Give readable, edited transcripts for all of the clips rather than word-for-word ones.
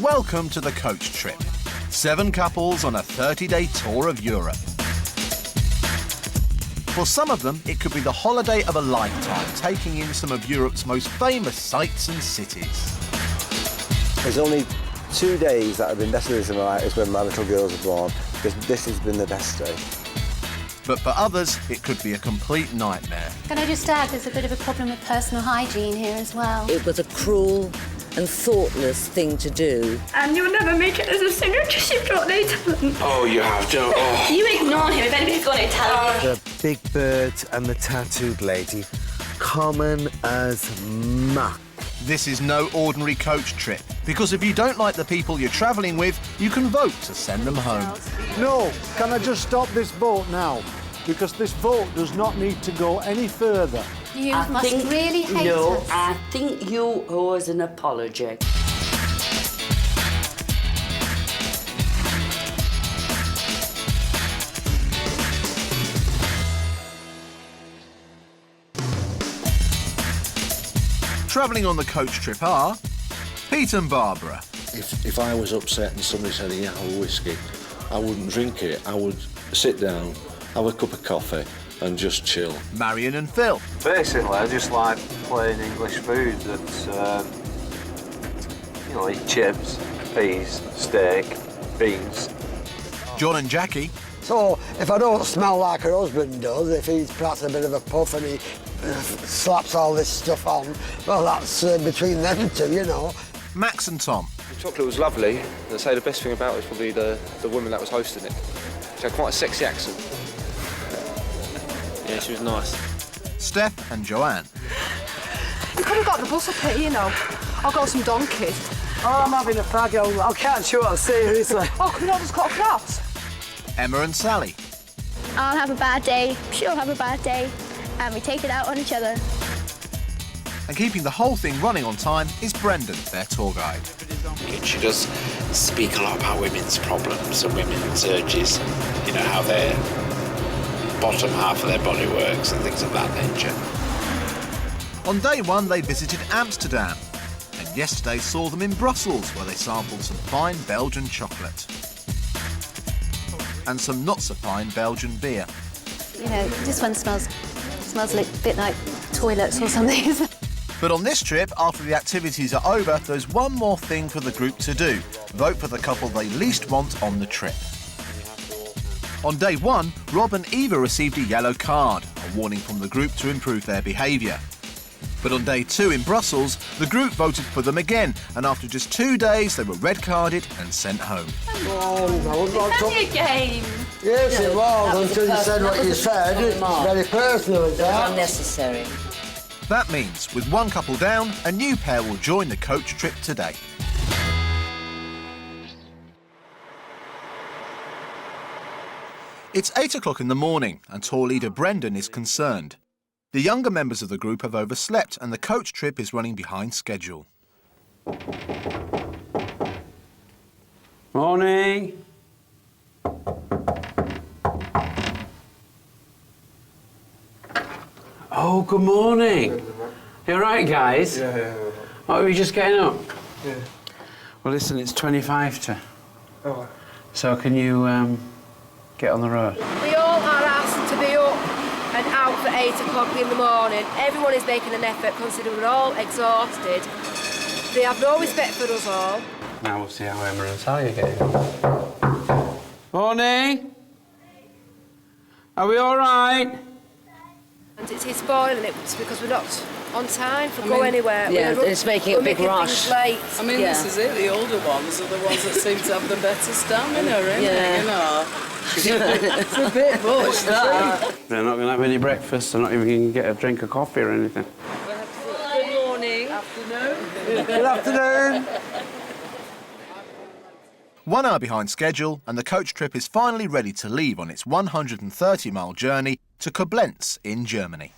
Welcome to the coach trip. 7 couples on a 30-day tour of Europe. For some of them, it could be the holiday of a lifetime, taking in some of Europe's most famous sights and cities. There's only 2 days that have been best days of my life is when my little girls were born. This has been the best day. But for others, it could be a complete nightmare. Can I just add, there's a bit of a problem with personal hygiene here as well. It was a cruel and thoughtless thing to do. And you'll never make it as a singer because you've got no talent. Oh, you have to. Oh. You ignore him if anybody's got no talent. The big bird and the tattooed lady, common as muck. This is no ordinary coach trip, because if you don't like the people you're travelling with, you can vote to send them home. No, can I just stop this vote now? Because this vote does not need to go any further. You must really hate us. I think you owe us an apology. Travelling on the coach trip are Pete and Barbara. If I was upset and somebody said, yeah, have a whiskey, I wouldn't drink it. I would sit down, have a cup of coffee and just chill. Marion and Phil. Basically, I just like plain English food that's, like chips, peas, steak, beans. John and Jackie. So, if I don't smell like her husband does, if he's perhaps a bit of a puff and he slaps all this stuff on, well, that's between them two, you know. Max and Tom. The chocolate was lovely. I'd say the best thing about it was probably the woman that was hosting it. She had quite a sexy accent. Yeah, she was nice. Steph and Joanne. You could have got the bus up here, you know. I'll got some donkeys. Oh, I'm having a fag. I'll catch you up, seriously. Oh, can we not just cut across? Emma and Sally. I'll have a bad day, she'll have a bad day, and we take it out on each other. And keeping the whole thing running on time is Brendan, their tour guide. She does speak a lot about women's problems and women's urges, you know, how their bottom half of their body works and things of that nature. On day 1, they visited Amsterdam, and yesterday saw them in Brussels, where they sampled some fine Belgian chocolate and some not-so-fine Belgian beer. You know, this one smells a bit like toilets or something. But on this trip, after the activities are over, there's one more thing for the group to do. Vote for the couple they least want on the trip. On day 1, Rob and Eva received a yellow card, a warning from the group to improve their behaviour. But on day 2 in Brussels, the group voted for them again, and after just 2 days, they were red-carded and sent home. It's only a game. Yes, it was, until you said what you said. It's very personal, is that? Unnecessary. That means, with one couple down, a new pair will join the coach trip today. It's 8 o'clock in the morning, and tour leader Brendan is concerned. The younger members of the group have overslept, and the coach trip is running behind schedule. Morning. Oh, good morning. You all right, guys? Yeah. Oh, are we just getting up? Yeah. Well, listen, it's 25 to. Oh. So can you get on the road? We all are asked to be up and out for 8 o'clock in the morning. Everyone is making an effort, considering we're all exhausted. They have no respect for us all. Now we'll see how Emma and Sally are getting on. Morning. Are we all right? And it's spoiling it because we're not on time to go anywhere. Yeah, it's making a big rush. Late. I mean, this is it. The older ones are the ones that seem to have the better stamina, isn't it? You know. It's a bit much. They're not going to have any breakfast. They're not even going to get a drink of coffee or anything. Good morning. Afternoon. Good afternoon. 1 hour behind schedule, and the coach trip is finally ready to leave on its 130-mile journey to Koblenz in Germany.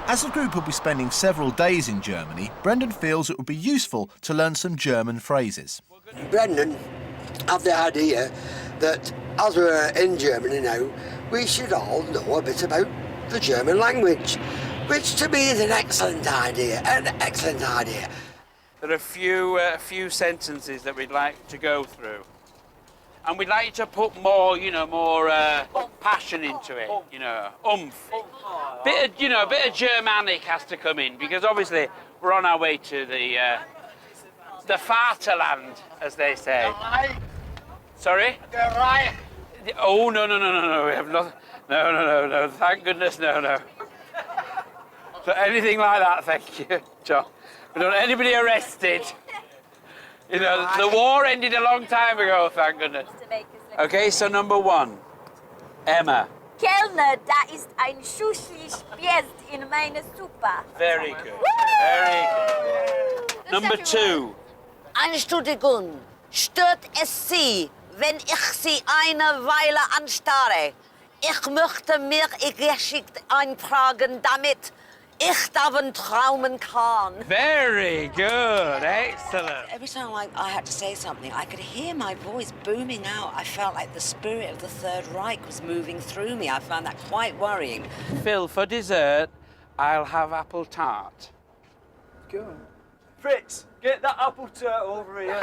As the group will be spending several days in Germany, Brendan feels it would be useful to learn some German phrases. Brendan had the idea that as we're in Germany now, we should all know a bit about the German language, which to me is an excellent idea, there are a few sentences that we'd like to go through. And we'd like you to put more, more passion into it, oomph. Bit of Germanic has to come in, because obviously we're on our way to the Vaterland, as they say. Sorry? Oh, no, we have not. No, thank goodness, no. So anything like that, thank you, John. We don't want anybody arrested. The war ended a long time ago, thank goodness. Okay, so number 1, Emma. Kellner, da ist ein Schussli Spieß in meine Suppe. Very good, very good. Number 2. Entschuldigung, stört es Sie, wenn ich Sie eine Weile anstarre? Ich möchte mir geschickt eintragen, damit ich davon träumen kann. Very good, excellent. Every time I had to say something, I could hear my voice booming out. I felt like the spirit of the Third Reich was moving through me. I found that quite worrying. Phil, for dessert, I'll have apple tart. Go on. Fritz, get that apple tart over here.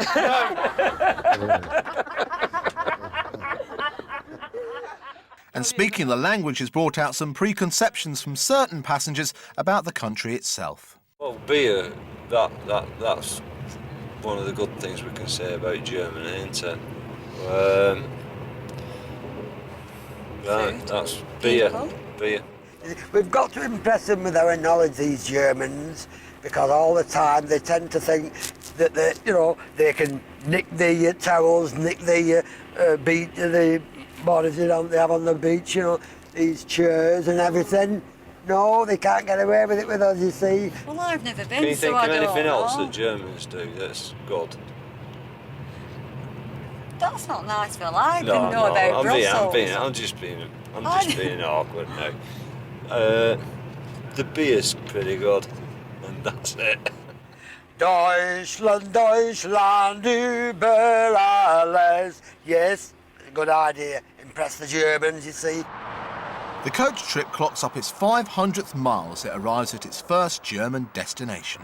And speaking the language has brought out some preconceptions from certain passengers about the country itself. Well, beer, that's one of the good things we can say about Germany, isn't it? Right, that's beer. We've got to impress them with our knowledge, these Germans, because all the time they tend to think that they can nick the towels, nick the bodies they have on the beach, these chairs and everything. No, they can't get away with it with us, you see. Well, I've never been, Can you think so of anything else know. that Germans do that's good? That's not nice, Phil. I No, didn't know about Brussels. I'm just being awkward now. The beer's pretty good, and that's it. Deutschland, Deutschland über alles. Yes, good idea. Impress the Germans, you see. The coach trip clocks up its 500th mile as it arrives at its first German destination.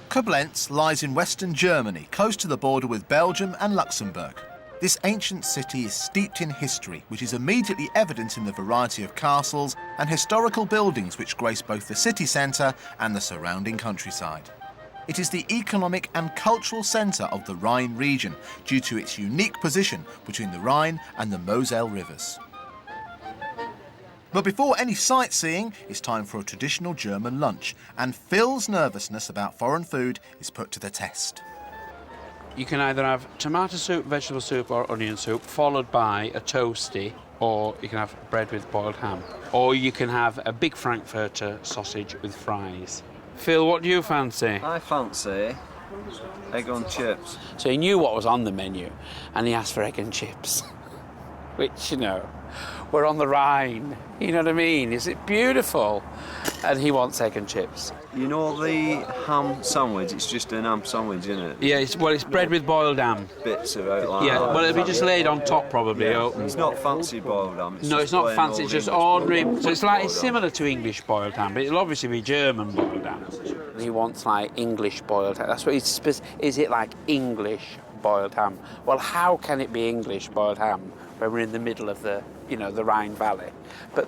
Koblenz lies in western Germany, close to the border with Belgium and Luxembourg. This ancient city is steeped in history, which is immediately evident in the variety of castles and historical buildings which grace both the city centre and the surrounding countryside. It is the economic and cultural centre of the Rhine region due to its unique position between the Rhine and the Moselle rivers. But before any sightseeing, it's time for a traditional German lunch, and Phil's nervousness about foreign food is put to the test. You can either have tomato soup, vegetable soup or onion soup, followed by a toastie, or you can have bread with boiled ham. Or you can have a big Frankfurter sausage with fries. Phil, what do you fancy? I fancy egg on chips. So he knew what was on the menu, and he asked for egg and chips. Which, we're on the Rhine, you know what I mean? Is it beautiful? And he wants egg and chips. You know the ham sandwich? It's just an ham sandwich, isn't it? Yeah, it's bread with boiled ham. Bits of it like Yeah, that. well, it'll be just laid on top probably. Yeah. It's not fancy boiled ham. No, it's not fancy, it's just ordinary. So it's similar to English boiled ham, but it'll obviously be German boiled ham. He wants English boiled ham. That's what he's is it like English boiled ham? Well, how can it be English boiled ham when we're in the middle of the Rhine Valley? But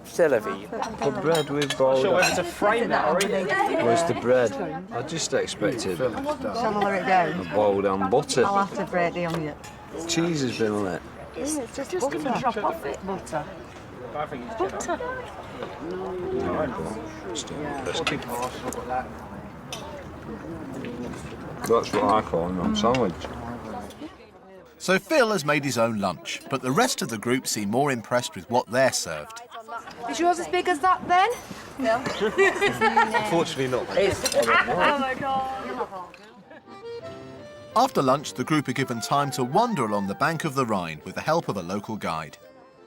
c'est la vie. The bread with boiled ham. Whether to frame that or anything. Where's the bread? I just expected Shall I lower it down? a boiled ham butter. I'll have to break the onion. Cheese has been on it. It's just butter. Drop off it. Butter. Butter. That's what I call a ham sandwich. So Phil has made his own lunch, but the rest of the group seem more impressed with what they're served. Is yours as big as that then? No. Unfortunately not. Oh my God. After lunch, the group are given time to wander along the bank of the Rhine with the help of a local guide.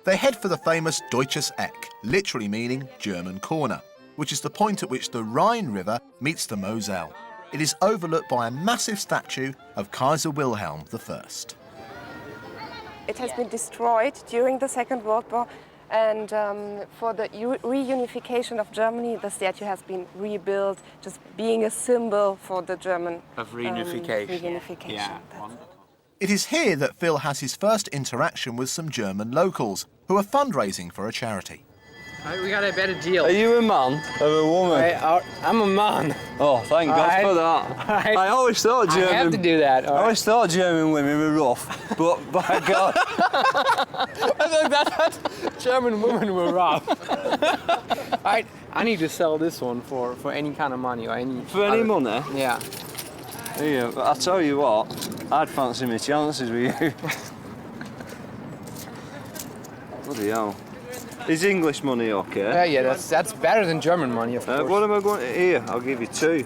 They head for the famous Deutsches Eck, literally meaning German corner, which is the point at which the Rhine River meets the Moselle. It is overlooked by a massive statue of Kaiser Wilhelm I. It has been destroyed during the Second World War, And for the reunification of Germany, the statue has been rebuilt, just being a symbol for the German of reunification. Yeah. It is here that Phil has his first interaction with some German locals who are fundraising for a charity. We got a better deal. Are you a man or a woman? I'm a man. Oh, thank God for that. I always thought German... I have to do that. I always thought German women were rough, but by God... I thought that German women were rough. I need to sell this one for any kind of money or any... For any money? Yeah. Yeah, but I tell you what, I'd fancy my chances with you. Bloody hell. Is English money okay? Yeah, that's better than German money, of course. What am I going to... Here, I'll give you 2.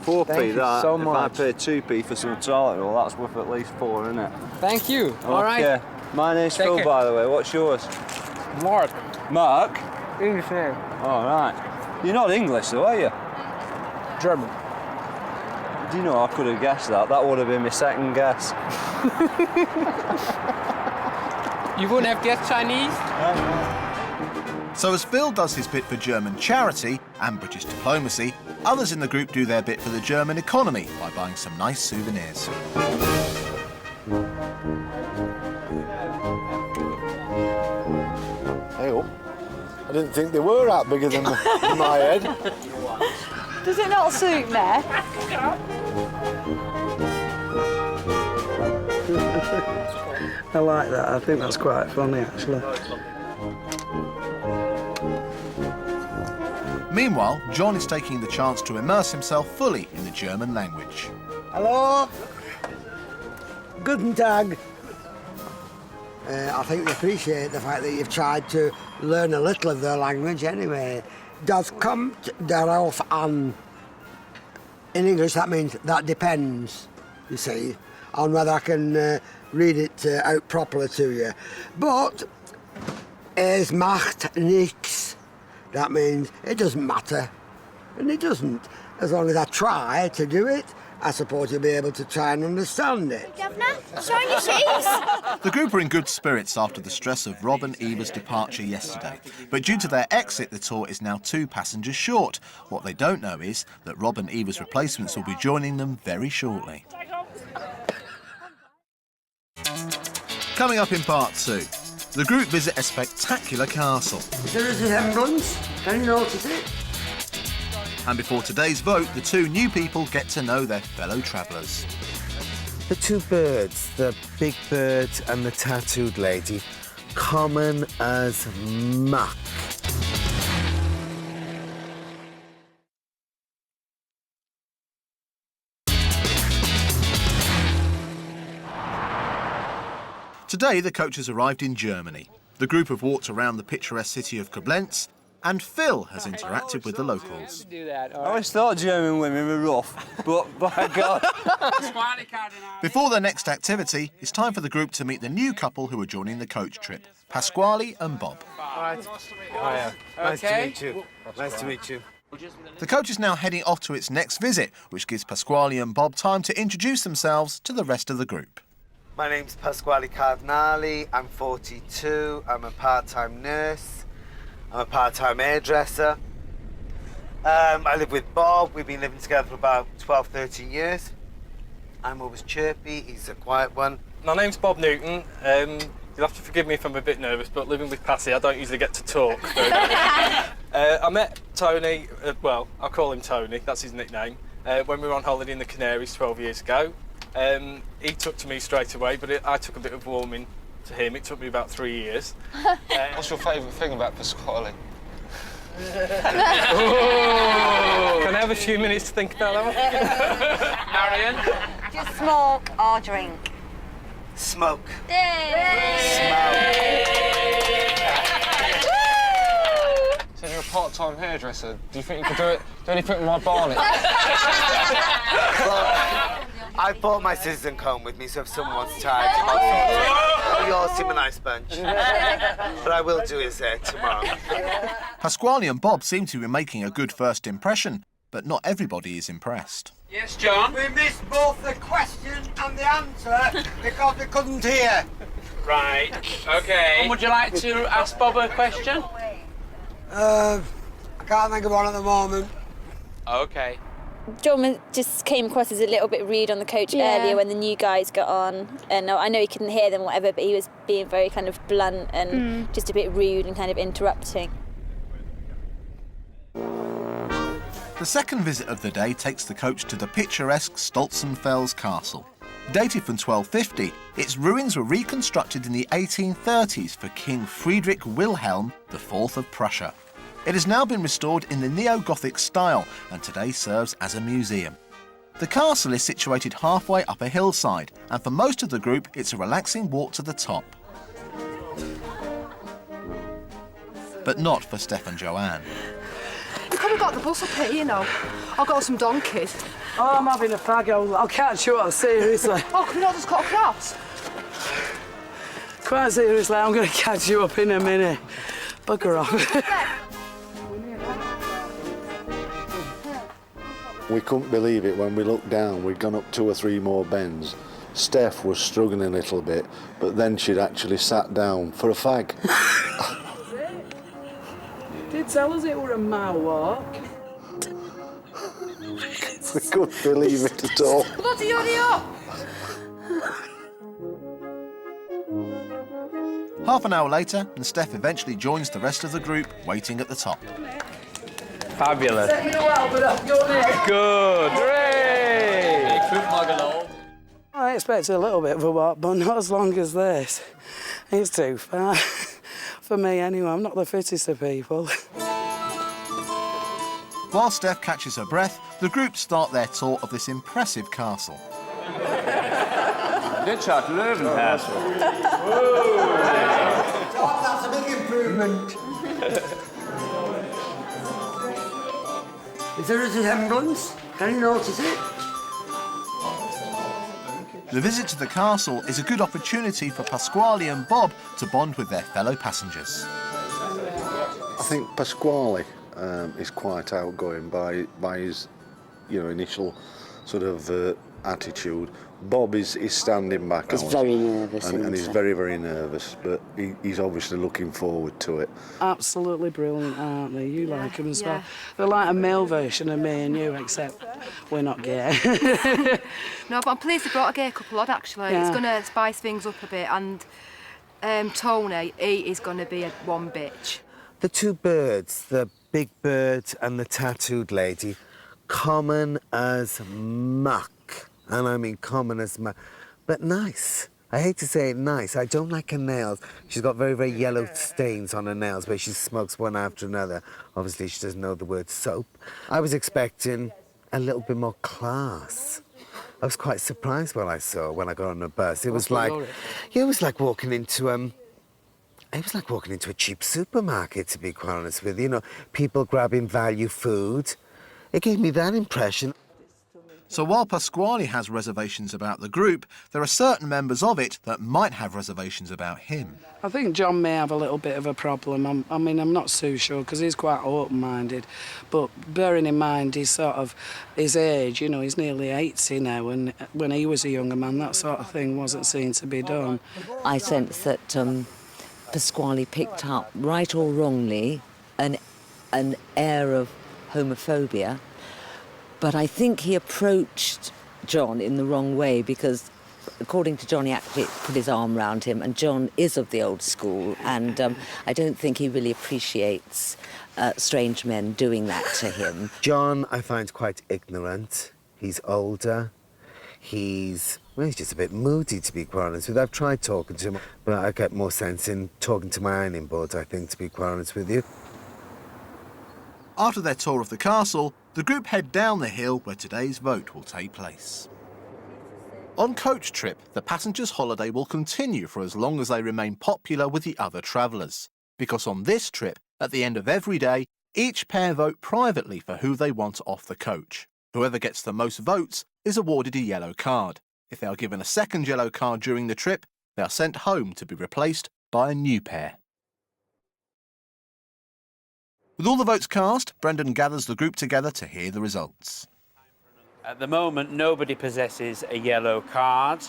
4p Thank you that. so much. If I pay 2p for some toilet roll, that's worth at least 4, isn't it? Thank you. Okay. All right. My name's Phil, by the way. What's yours? Mark. Mark? English name. All right. You're not English, though, are you? German. Do you know, I could have guessed that. That would have been my second guess. You wouldn't have guessed Chinese? So as Phil does his bit for German charity and British diplomacy, others in the group do their bit for the German economy by buying some nice souvenirs. Hey up. I didn't think they were that bigger than my head. Does it not suit me? I like that. I think that's quite funny, actually. Meanwhile, John is taking the chance to immerse himself fully in the German language. Hello. Guten Tag. I think they appreciate the fact that you've tried to learn a little of their language anyway. Das kommt darauf an. In English, that means that depends, you see, on whether I can read it out properly to you. But es macht nichts. That means it doesn't matter. And it doesn't. As long as I try to do it, I suppose you'll be able to try and understand it. Governor, showing your shoes. The group are in good spirits after the stress of Rob and Eva's departure yesterday. But due to their exit, the tour is now 2 passengers short. What they don't know is that Rob and Eva's replacements will be joining them very shortly. Coming up in part 2, the group visit a spectacular castle. Is there a resemblance? Can you notice it? And before today's vote, the 2 new people get to know their fellow travellers. The 2 birds, the big bird and the tattooed lady, common as muck. Today, the coaches arrived in Germany. The group have walked around the picturesque city of Koblenz, and Phil has interacted with the locals. I always thought German women were rough, but by God. Before their next activity, it's time for the group to meet the new couple who are joining the coach trip, Pasquale and Bob. Hiya. Nice to meet you. Nice to meet you. The coach is now heading off to its next visit, which gives Pasquale and Bob time to introduce themselves to the rest of the group. My name's Pasquale Cardinali. I'm 42. I'm a part-time nurse. I'm a part-time hairdresser. I live with Bob. We've been living together for about 12, 13 years. I'm always chirpy. He's a quiet one. My name's Bob Newton. You'll have to forgive me if I'm a bit nervous, but living with Passy, I don't usually get to talk. I met Tony, well, I'll call him Tony, that's his nickname, when we were on holiday in the Canaries 12 years ago. He took to me straight away, but I took a bit of warming to him. It took me about 3 years. What's your favourite thing about Pasquale? Can I have a few minutes to think about that one? Marion? Just smoke or drink? Smoke. So you're a part-time hairdresser. Do you think you could do anything with my barnet? I brought my scissors and comb with me, so if someone wants tired, you all seem a nice bunch. But I will do his hair tomorrow. Pasquale and Bob seem to be making a good first impression, but not everybody is impressed. Yes, John? We missed both the question and the answer because we couldn't hear. Right, OK. And would you like to ask Bob a question? I can't think of one at the moment. OK. John just came across as a little bit rude on the coach earlier when the new guys got on. And I know he couldn't hear them or whatever, but he was being very kind of blunt and just a bit rude and kind of interrupting. The second visit of the day takes the coach to the picturesque Stolzenfels Castle. Dated from 1250, its ruins were reconstructed in the 1830s for King Friedrich Wilhelm IV of Prussia. It has now been restored in the neo-Gothic style and today serves as a museum. The castle is situated halfway up a hillside, and for most of the group it's a relaxing walk to the top. But not for Steph and Joanne. You could have got the bus up here, you know. I've got some donkeys. Oh, I'm having a fag. I'll catch you up, seriously. Oh, can we not just cut across? Quite seriously, I'm going to catch you up in a minute. Bugger off. We couldn't believe it when we looked down. We'd gone up 2 or 3 more bends. Steph was struggling a little bit, but then she'd actually sat down for a fag. Did tell us it were a mile walk. We couldn't believe it at all. Bloody hurry up! Half an hour later, and Steph eventually joins the rest of the group waiting at the top. Fabulous. Take me a while, but I'll go next. Good. Hooray! I expected a little bit of a walk, but not as long as this. It's too far. For me, anyway. I'm not the fittest of people. While Steph catches her breath, the group start their tour of this impressive castle. Dit gaat Löwenhasel. That's a big improvement. Is there a resemblance? Can you notice it? The visit to the castle is a good opportunity for Pasquale and Bob to bond with their fellow passengers. I think Pasquale is quite outgoing by his, initial sort of attitude. Bob is standing back. He's very nervous, and he's very, very nervous, but he's obviously looking forward to it. Absolutely brilliant, aren't they? You like them as well. They're like a male version of me and you, except we're not gay. No, but I'm pleased they brought a gay couple on, actually. Yeah. It's going to spice things up a bit, and Tony, he is going to be one bitch. The 2 birds, the big bird and the tattooed lady, common as muck. And I mean common as muck, but nice. I hate to say it, nice. I don't like her nails. She's got very, very yellow stains on her nails where she smokes one after another. Obviously, she doesn't know the word soap. I was expecting a little bit more class. I was quite surprised when I got on the bus. It was like, it was like walking into a cheap supermarket, to be quite honest with you. People grabbing value food. It gave me that impression. So while Pasquale has reservations about the group, there are certain members of it that might have reservations about him. I think John may have a little bit of a problem. I'm not so sure, because he's quite open-minded. But bearing in mind his age, he's nearly 80 now, and when he was a younger man, that sort of thing wasn't seen to be done. I sense that Pasquale picked up, right or wrongly, an air of homophobia. But I think he approached John in the wrong way because, according to John, he actually put his arm round him, and John is of the old school, and I don't think he really appreciates strange men doing that to him. John, I find quite ignorant. He's older. He's just a bit moody, to be quite honest with you. I've tried talking to him, but I get more sense in talking to my ironing board, I think, to be quite honest with you. After their tour of the castle, the group head down the hill where today's vote will take place. On Coach Trip, the passengers' holiday will continue for as long as they remain popular with the other travellers. Because on this trip, at the end of every day, each pair vote privately for who they want off the coach. Whoever gets the most votes is awarded a yellow card. If they are given a second yellow card during the trip, they are sent home to be replaced by a new pair. With all the votes cast, Brendan gathers the group together to hear the results. At the moment, nobody possesses a yellow card.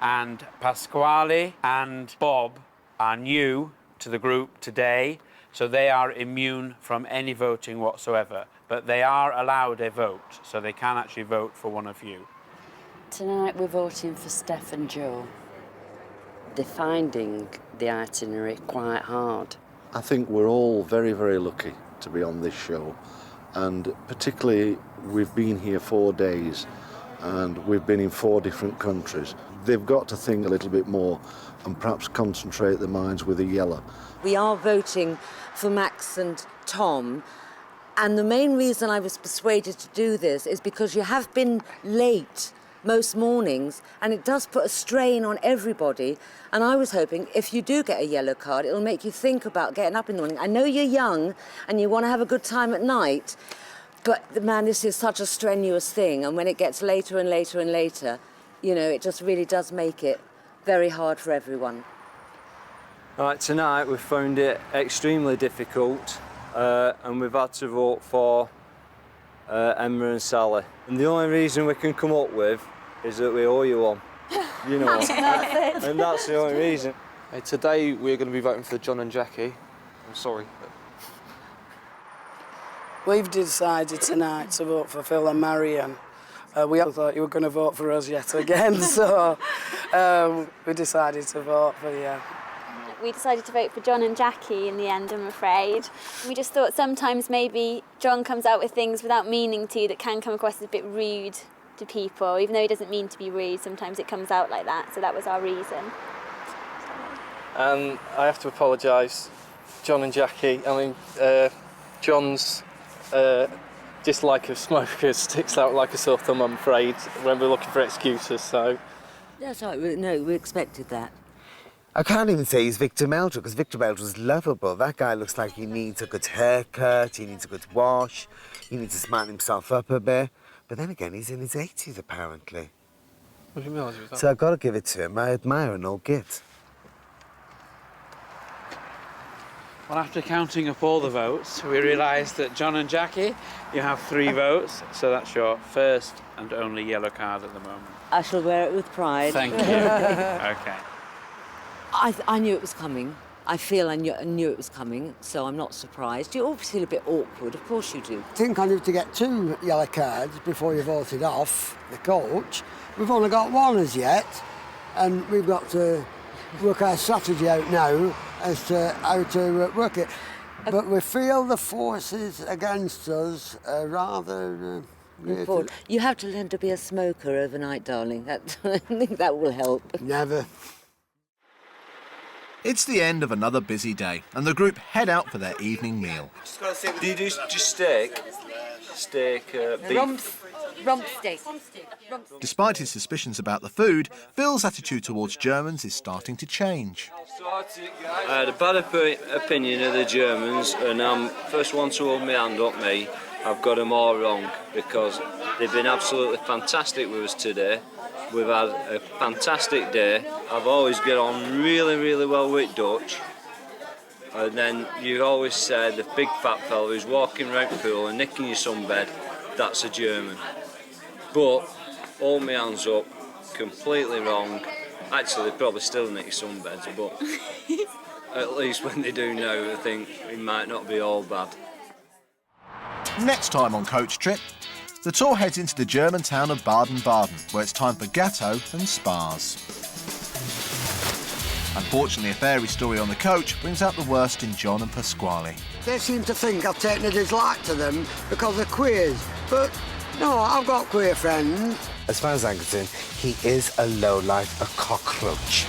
And Pasquale and Bob are new to the group today, so they are immune from any voting whatsoever. But they are allowed a vote, so they can actually vote for one of you. Tonight we're voting for Steph and Joe. They're finding the itinerary quite hard. I think we're all very, very lucky to be on this show, and particularly we've been here 4 days and we've been in 4 different countries. They've got to think a little bit more and perhaps concentrate their minds with a yellow. We are voting for Max and Tom, and the main reason I was persuaded to do this is because you have been late most mornings, and it does put a strain on everybody. And I was hoping if you do get a yellow card, it'll make you think about getting up in the morning. I know you're young and you want to have a good time at night, but man, this is such a strenuous thing, and when it gets later and later and later, you know, it just really does make it very hard for everyone. Right, tonight we've found it extremely difficult, and we've had to vote for Emma and Sally. And the only reason we can come up with is that we owe you one. You know, and that's the only reason. Hey, today we're going to be voting for John and Jackie. I'm sorry. We've decided tonight to vote for Phil and Marion. We all thought you were going to vote for us yet again, so we decided to vote for you. We decided to vote for John and Jackie in the end, I'm afraid. We just thought sometimes maybe John comes out with things without meaning to that can come across as a bit rude to people. Even though he doesn't mean to be rude, sometimes it comes out like that, so that was our reason. And I have to apologise, John and Jackie. I mean, John's dislike of smokers sticks out like a sore thumb, I'm afraid, when we're looking for excuses, so... That's right, no, we expected that. I can't even say he's Victor Meldrew, because Victor Meldrew was lovable. That guy looks like he needs a good haircut, he needs a good wash, he needs to smarten himself up a bit. But then again, he's in his 80s, apparently. What do you mean? Was that? So I've got to give it to him. I admire an old git. Well, after counting up all the votes, we realised that John and Jackie, you have 3 votes, so that's your first and only yellow card at the moment. I shall wear it with pride. Thank you. OK. I knew it was coming. I feel I knew it was coming, so I'm not surprised. You always feel a bit awkward, of course you do. I think I need to get 2 yellow cards before you voted off the coach. We've only got 1 as yet, and we've got to work our strategy out now as to how to work it. But we feel the forces against us are rather... You have to learn to be a smoker overnight, darling. I think that will help. Never. It's the end of another busy day, and the group head out for their evening meal. Do you do just steak? Steak, beef? Rump steak. Despite his suspicions about the food, Phil's attitude towards Germans is starting to change. I had a bad opinion of the Germans, and I'm first one to hold my hand up, me. I've got them all wrong, because they've been absolutely fantastic with us today. We've had a fantastic day. I've always got on really, really well with Dutch. And then you always said the big fat fella who's walking around the pool and nicking your sunbed, that's a German. But, hold my hands up, completely wrong. Actually, they probably still nick your sunbeds, but at least when they do now, I think it might not be all bad. Next time on Coach Trip, the tour heads into the German town of Baden-Baden, where it's time for Gatto and spas. Unfortunately, a fairy story on the coach brings out the worst in John and Pasquale. They seem to think I've taken a dislike to them because they're queers. But no, I've got queer friends. As far as I'm concerned, he is a lowlife, a cockroach.